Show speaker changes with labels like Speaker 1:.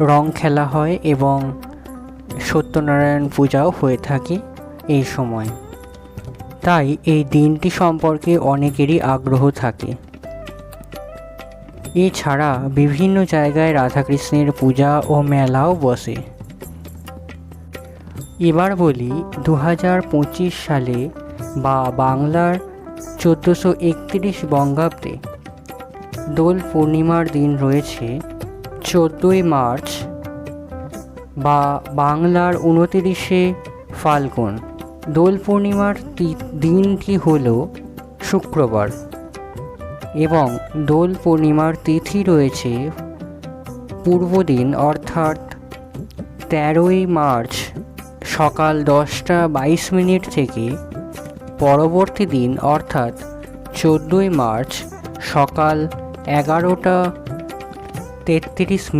Speaker 1: রং খেলা হয় এবং সত্যনারায়ণ পূজাও হয়ে থাকে এই সময়। তাই এই দিনটি সম্পর্কে অনেকেরই আগ্রহ থাকে। এছাড়া বিভিন্ন জায়গায় রাধাকৃষ্ণের পূজা ও মেলাও বসে। এবার বলি 2025 সালে বা বাংলার 1431 বঙ্গাব্দে দোল পূর্ণিমার দিন রয়েছে 14ই মার্চ বা বাংলার 29শে ফাল্গুন। দোল পূর্ণিমার দিনটি হল শুক্রবার এবং দোল পূর্ণিমার তিথি রয়েছে পূর্বদিন অর্থাৎ 13ই মার্চ সকাল 10:22 থেকে পরবর্তী দিন অর্থাৎ 14ই মার্চ সকাল 11:33